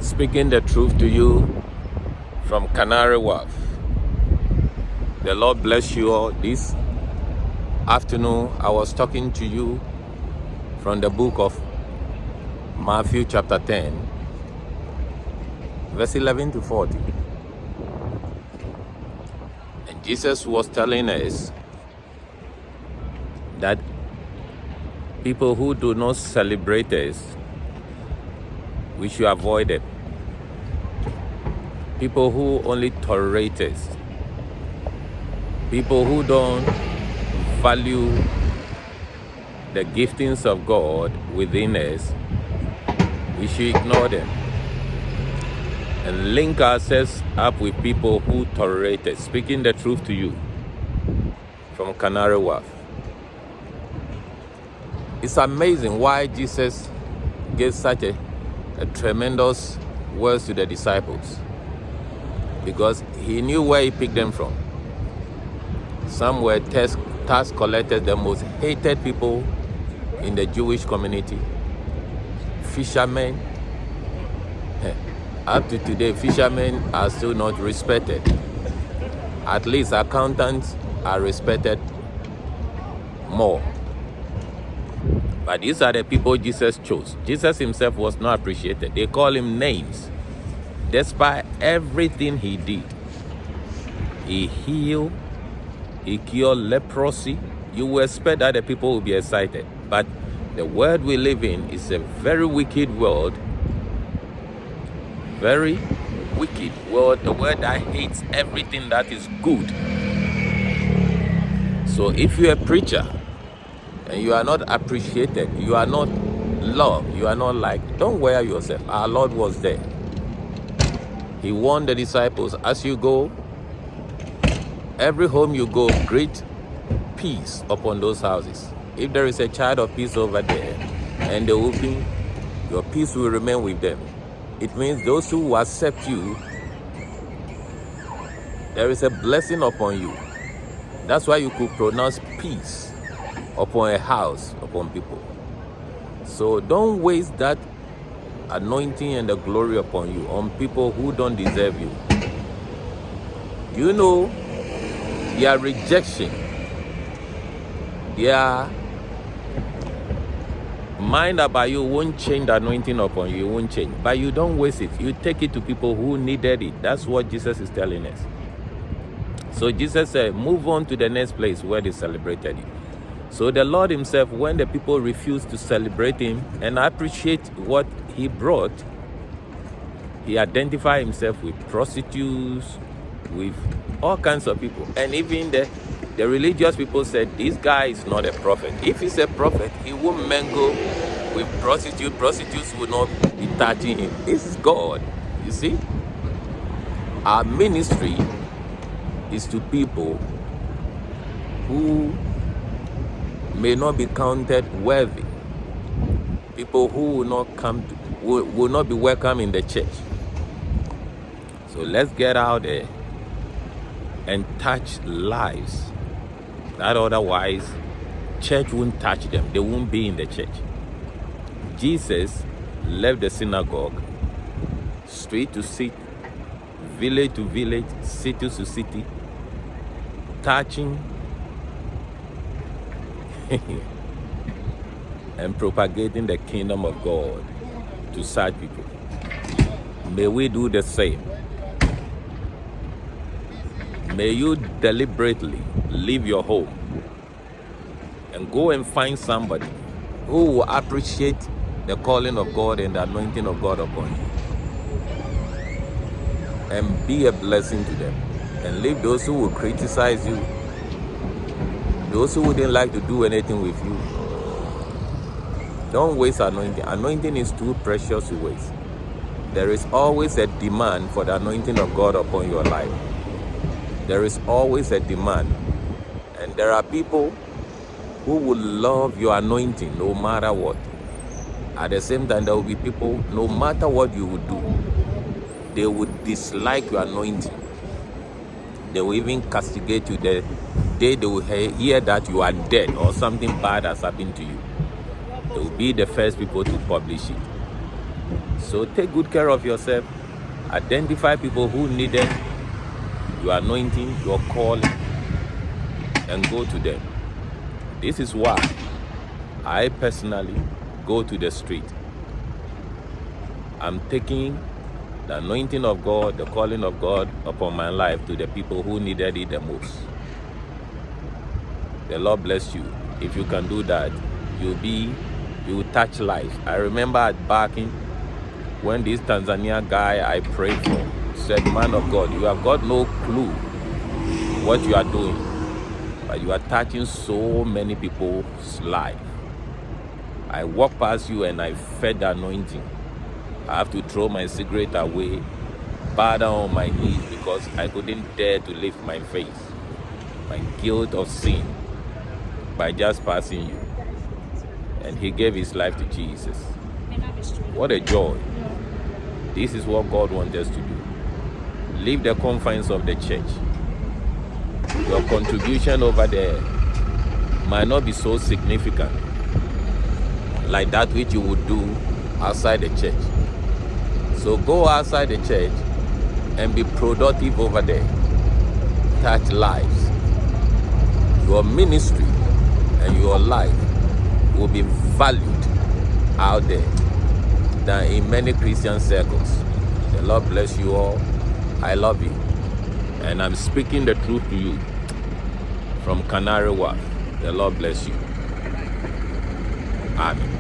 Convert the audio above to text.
Speaking the truth to you from Canary, Wharf. The Lord bless you all. This afternoon, I was talking to you from the book of Matthew chapter 10, verse 11 to 40. And Jesus was telling us that people who do not celebrate us, we should avoid them. People who only tolerate us, people who don't value the giftings of God within us, we should ignore them and link ourselves up with people who tolerate us. Speaking the truth to you from Canary Wharf. It's amazing why Jesus gave such a tremendous words to the disciples, because he knew where he picked them from. Some were tax collectors, the most hated people in the Jewish community. Fishermen. Up to today, fishermen are still not respected. At least accountants are respected more. But these are the people Jesus chose. Jesus himself was not appreciated. They call him names. Despite everything he did, he healed, he cured leprosy. You will expect that the people will be excited. But the world we live in is a very wicked world. Very wicked world. A world that hates everything that is good. So if you're a preacher and you are not appreciated, you are not loved, you are not liked, don't wear yourself. Our Lord was there. He warned the disciples, as you go, every home you go, greet peace upon those houses. If there is a child of peace over there and they will be, your peace will remain with them. It means those who accept you, there is a blessing upon you. That's why you could pronounce peace upon a house, upon people. So don't waste that anointing and the glory upon you on people who don't deserve you. You know, their rejection, their mind about you won't change the anointing upon you. It won't change. But you don't waste it. You take it to people who needed it. That's what Jesus is telling us. So Jesus said, move on to the next place where they celebrated you. So the Lord himself, when the people refused to celebrate him and appreciate what he brought, he identified himself with prostitutes, with all kinds of people. And even the religious people said, this guy is not a prophet. If he's a prophet, he won't mingle with prostitutes. Prostitutes will not be touching him. This is God. You see? Our ministry is to people who may not be counted worthy. People who will not will not be welcome in the church. So let's get out there and touch lives that otherwise church won't touch them. They won't be in the church. Jesus left the synagogue, street to street, village to village, city to city, touching and propagating the kingdom of God to such people. May we do the same. May you deliberately leave your home and go and find somebody who will appreciate the calling of God and the anointing of God upon you, and be a blessing to them. And leave those who will criticize you, those who wouldn't like to do anything with you. Don't waste anointing. Anointing is too precious to waste. There is always a demand for the anointing of God upon your life. There is always a demand. And there are people who will love your anointing no matter what. At the same time, there will be people, no matter what you would do, they would dislike your anointing. They will even castigate you. The day they will hear that you are dead or something bad has happened to you, they will be the first people to publish it. So take good care of yourself. Identify people who needed your anointing, your calling, and go to them. This is why I personally go to the street. I'm taking the anointing of God, the calling of God upon my life to the people who needed it the most. The Lord bless you. If you can do that, you will touch life. I remember at Barking, when this Tanzania guy I prayed for said, man of God, you have got no clue what you are doing, but you are touching so many people's life. I walked past you and I fed the anointing. I have to throw my cigarette away, bow down on my knees because I couldn't dare to lift my face. My guilt of sin by just passing you. And he gave his life to Jesus. What a joy. This is what God wants us to do. Leave the confines of the church. Your contribution over there might not be so significant like that which you would do outside the church. So go outside the church and be productive over there. Touch lives. Your ministry and your life will be valued out there than in many Christian circles. The Lord bless you all. I love you. And I'm speaking the truth to you from Canary Wharf. The Lord bless you. Amen.